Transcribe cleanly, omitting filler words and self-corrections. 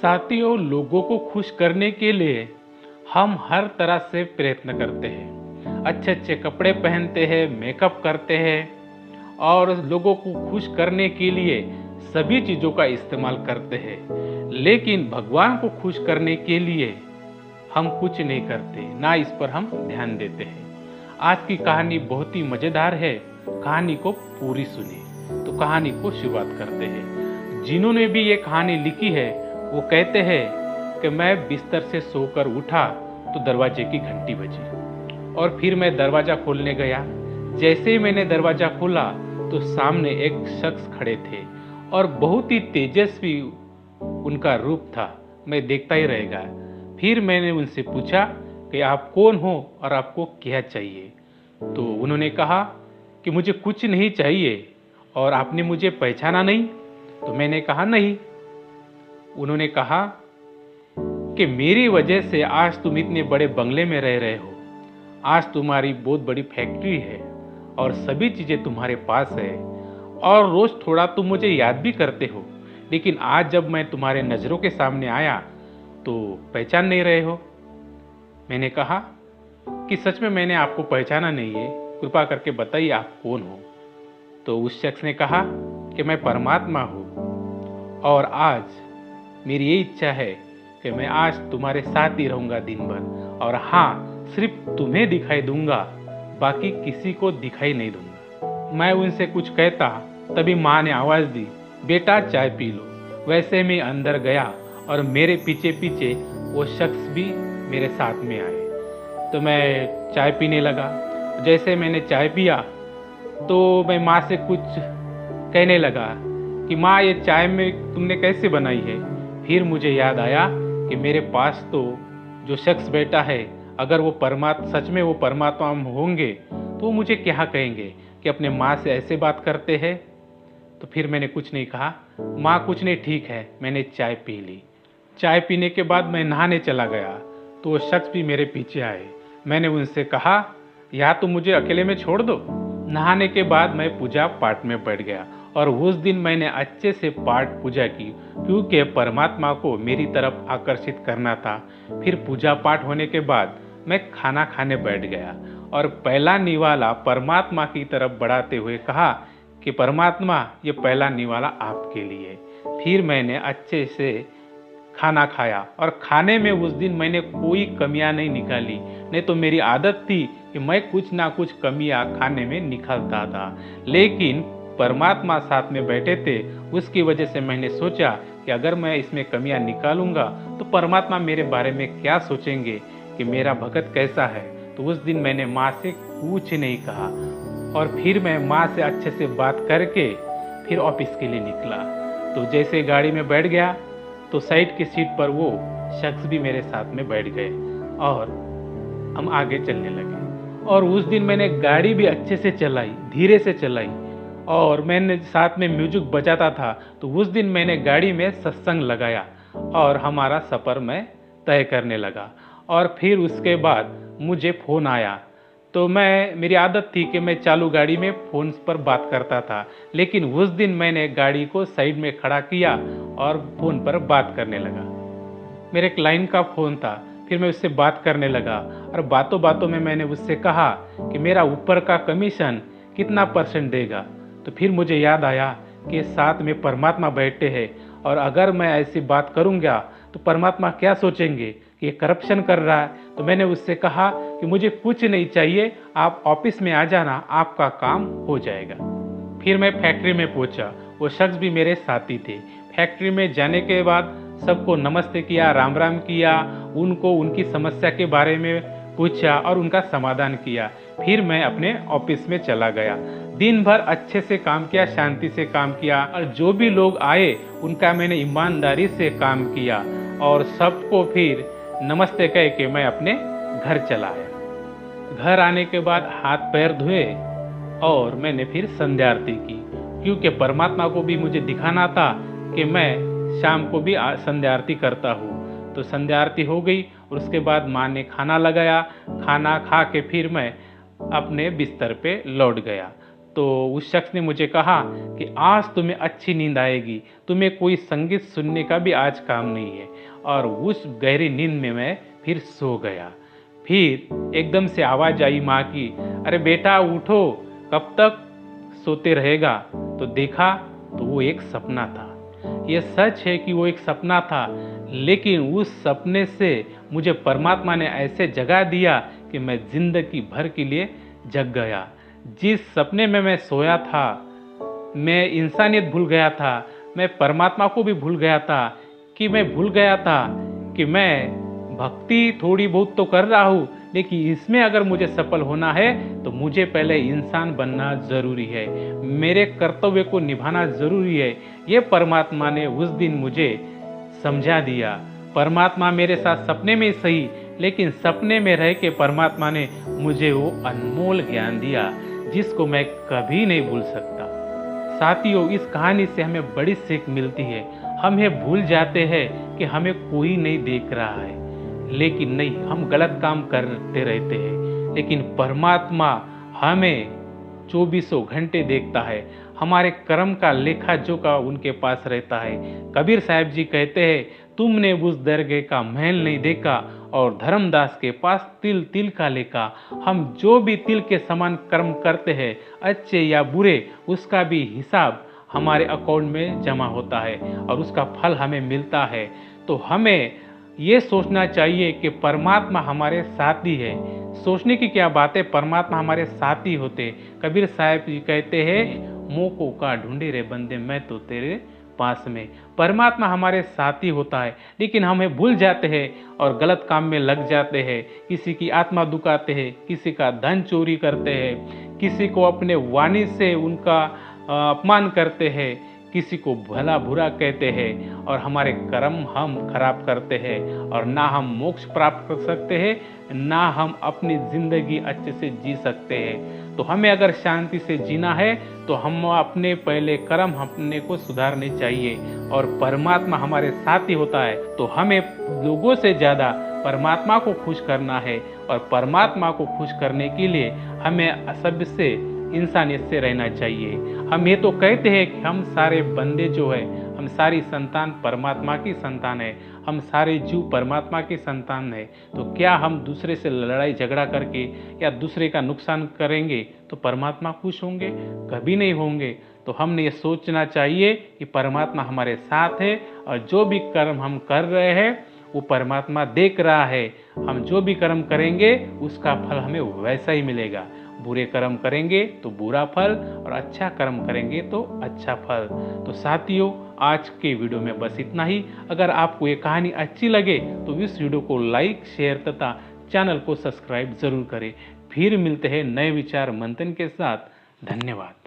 साथियों, लोगों को खुश करने के लिए हम हर तरह से प्रयत्न करते हैं। अच्छे अच्छे कपड़े पहनते हैं, मेकअप करते हैं और लोगों को खुश करने के लिए सभी चीज़ों का इस्तेमाल करते हैं। लेकिन भगवान को खुश करने के लिए हम कुछ नहीं करते, ना इस पर हम ध्यान देते हैं। आज की कहानी बहुत ही मज़ेदार है। कहानी को पूरी सुनिए। तो कहानी को शुरुआत करते हैं। जिन्होंने भी ये कहानी लिखी है वो कहते हैं कि मैं बिस्तर से सोकर उठा तो दरवाजे की घंटी बजी और फिर मैं दरवाज़ा खोलने गया। जैसे ही मैंने दरवाज़ा खोला तो सामने एक शख्स खड़े थे और बहुत ही तेजस्वी उनका रूप था। मैं देखता ही रह गया। फिर मैंने उनसे पूछा कि आप कौन हो और आपको क्या चाहिए। तो उन्होंने कहा कि मुझे कुछ नहीं चाहिए और आपने मुझे पहचाना नहीं। तो मैंने कहा नहीं। उन्होंने कहा कि मेरी वजह से आज तुम इतने बड़े बंगले में रह रहे हो, आज तुम्हारी बहुत बड़ी फैक्ट्री है और सभी चीज़ें तुम्हारे पास है और रोज़ थोड़ा तुम मुझे याद भी करते हो, लेकिन आज जब मैं तुम्हारे नज़रों के सामने आया तो पहचान नहीं रहे हो। मैंने कहा कि सच में मैंने आपको पहचाना नहीं है, कृपा करके बताइए आप कौन हो। तो उस शख्स ने कहा कि मैं परमात्मा हूँ और आज मेरी ये इच्छा है कि मैं आज तुम्हारे साथ ही रहूँगा दिन भर, और हाँ, सिर्फ तुम्हें दिखाई दूंगा, बाकी किसी को दिखाई नहीं दूंगा। मैं उनसे कुछ कहता तभी माँ ने आवाज़ दी, बेटा चाय पी लो। वैसे मैं अंदर गया और मेरे पीछे पीछे वो शख्स भी मेरे साथ में आए। तो मैं चाय पीने लगा। जैसे मैंने चाय पिया तो मैं माँ से कुछ कहने लगा कि माँ, ये चाय में तुमने कैसे बनाई है। फिर मुझे याद आया कि मेरे पास तो जो शख्स बैठा है, अगर वो सच में वो परमात्मा होंगे तो वो मुझे क्या कहेंगे कि अपने माँ से ऐसे बात करते हैं। तो फिर मैंने कुछ नहीं कहा। माँ, कुछ नहीं, ठीक है। मैंने चाय पी ली। चाय पीने के बाद मैं नहाने चला गया तो वो शख्स भी मेरे पीछे आए। मैंने उनसे कहा, या तो मुझे अकेले में छोड़ दो। नहाने के बाद मैं पूजा पाठ में बैठ गया और उस दिन मैंने अच्छे से पाठ पूजा की, क्योंकि परमात्मा को मेरी तरफ आकर्षित करना था। फिर पूजा पाठ होने के बाद मैं खाना खाने बैठ गया और पहला निवाला परमात्मा की तरफ बढ़ाते हुए कहा कि परमात्मा, ये पहला निवाला आपके लिए। फिर मैंने अच्छे से खाना खाया और खाने में उस दिन मैंने कोई कमियां नहीं निकाली। नहीं तो मेरी आदत थी कि मैं कुछ ना कुछ कमियां खाने में निकालता था, लेकिन परमात्मा साथ में बैठे थे, उसकी वजह से मैंने सोचा कि अगर मैं इसमें कमियां निकालूंगा तो परमात्मा मेरे बारे में क्या सोचेंगे कि मेरा भगत कैसा है। तो उस दिन मैंने माँ से कुछ नहीं कहा और फिर मैं माँ से अच्छे से बात करके फिर ऑफिस के लिए निकला। तो जैसे गाड़ी में बैठ गया तो साइड की सीट पर वो शख्स भी मेरे साथ में बैठ गए और हम आगे चलने लगे। और उस दिन मैंने गाड़ी भी अच्छे से चलाई, धीरे से चलाई, और मैंने साथ में म्यूजिक बजाता था। तो उस दिन मैंने गाड़ी में सत्संग लगाया और हमारा सफ़र मैं तय करने लगा। और फिर उसके बाद मुझे फ़ोन आया। तो मेरी आदत थी कि मैं चालू गाड़ी में फ़ोन पर बात करता था, लेकिन उस दिन मैंने गाड़ी को साइड में खड़ा किया और फ़ोन पर बात करने लगा। मेरे क्लाइंट का फ़ोन था। फिर मैं उससे बात करने लगा और बातों बातों में मैंने उससे कहा कि मेरा ऊपर का कमीशन कितना % देगा। तो फिर मुझे याद आया कि साथ में परमात्मा बैठे हैं और अगर मैं ऐसी बात करूँगा तो परमात्मा क्या सोचेंगे कि ये करप्शन कर रहा है। तो मैंने उससे कहा कि मुझे कुछ नहीं चाहिए, आप ऑफिस में आ जाना, आपका काम हो जाएगा। फिर मैं फैक्ट्री में पहुंचा। वो शख्स भी मेरे साथी थे। फैक्ट्री में जाने के बाद सबको नमस्ते किया, राम राम किया, उनको उनकी समस्या के बारे में पूछा और उनका समाधान किया। फिर मैं अपने ऑफिस में चला गया। दिन भर अच्छे से काम किया, शांति से काम किया और जो भी लोग आए उनका मैंने ईमानदारी से काम किया और सबको फिर नमस्ते कह के मैं अपने घर चला आया। घर आने के बाद हाथ पैर धोए और मैंने फिर संध्या आरती की, क्योंकि परमात्मा को भी मुझे दिखाना था कि मैं शाम को भी संध्या आरती करता हूँ। तो संध्या आरती हो गई और उसके बाद माँ ने खाना लगाया। खाना खा के फिर मैं अपने बिस्तर पे लौट गया। तो उस शख्स ने मुझे कहा कि आज तुम्हें अच्छी नींद आएगी, तुम्हें कोई संगीत सुनने का भी आज काम नहीं है। और उस गहरी नींद में मैं फिर सो गया। फिर एकदम से आवाज़ आई माँ की, अरे बेटा उठो, कब तक सोते रहेगा। तो देखा तो वो एक सपना था। ये सच है कि वो एक सपना था, लेकिन उस सपने से मुझे परमात्मा ने ऐसे जगा दिया कि मैं जिंदगी भर के लिए जग गया। जिस सपने में मैं सोया था, मैं इंसानियत भूल गया था, मैं परमात्मा को भी भूल गया था, कि मैं भूल गया था कि मैं भक्ति थोड़ी बहुत तो कर रहा हूँ, लेकिन इसमें अगर मुझे सफल होना है तो मुझे पहले इंसान बनना ज़रूरी है, मेरे कर्तव्य को निभाना ज़रूरी है। ये परमात्मा ने उस दिन मुझे समझा दिया। परमात्मा मेरे साथ सपने में सही, लेकिन सपने में रह के परमात्मा ने मुझे वो अनमोल ज्ञान दिया जिसको मैं कभी नहीं भूल सकता। साथियों, इस कहानी से हमें बड़ी सीख मिलती है। हम ये भूल जाते हैं कि हमें कोई नहीं देख रहा है, लेकिन नहीं, हम गलत काम करते रहते हैं, लेकिन परमात्मा हमें 24 घंटे देखता है। हमारे कर्म का लेखा जोखा उनके पास रहता है। कबीर साहब जी कहते हैं, तुमने उस दरगाह का महल नहीं देखा और धर्मदास के पास तिल तिल का लेखा। हम जो भी तिल के समान कर्म करते हैं, अच्छे या बुरे, उसका भी हिसाब हमारे अकाउंट में जमा होता है और उसका फल हमें मिलता है। तो हमें ये सोचना चाहिए कि परमात्मा हमारे साथी है। सोचने की क्या बात है, परमात्मा हमारे साथी होते। कबीर साहब जी कहते हैं, मोको का ढूंढे रे बंदे, मैं तो तेरे पास में। परमात्मा हमारे साथी होता है, लेकिन हमें भूल जाते हैं और गलत काम में लग जाते हैं। किसी की आत्मा दुखाते हैं, किसी का धन चोरी करते हैं, किसी को अपने वाणी से उनका अपमान करते हैं, किसी को भला बुरा कहते हैं और हमारे कर्म हम खराब करते हैं और ना हम मोक्ष प्राप्त कर सकते हैं, ना हम अपनी ज़िंदगी अच्छे से जी सकते हैं। तो हमें अगर शांति से जीना है तो हम अपने पहले कर्म अपने को सुधारने चाहिए और परमात्मा हमारे साथ ही होता है। तो हमें लोगों से ज़्यादा परमात्मा को खुश करना है और परमात्मा को खुश करने के लिए हमें सबसे इंसानियत से रहना चाहिए। हम ये तो कहते हैं कि हम सारे बंदे जो है, हम सारी संतान परमात्मा की संतान है, हम सारे जीव परमात्मा की संतान है। तो क्या हम दूसरे से लड़ाई झगड़ा करके या दूसरे का नुकसान करेंगे तो परमात्मा खुश होंगे? कभी नहीं होंगे। तो हमने ये सोचना चाहिए कि परमात्मा हमारे साथ है और जो भी कर्म हम कर रहे हैं वो परमात्मा देख रहा है। हम जो भी कर्म करेंगे उसका फल हमें वैसा ही मिलेगा। बुरे कर्म करेंगे तो बुरा फल और अच्छा कर्म करेंगे तो अच्छा फल। तो साथियों, आज के वीडियो में बस इतना ही। अगर आपको ये कहानी अच्छी लगे तो इस वीडियो को लाइक, शेयर तथा चैनल को सब्सक्राइब जरूर करें। फिर मिलते हैं नए विचार मंथन के साथ। धन्यवाद।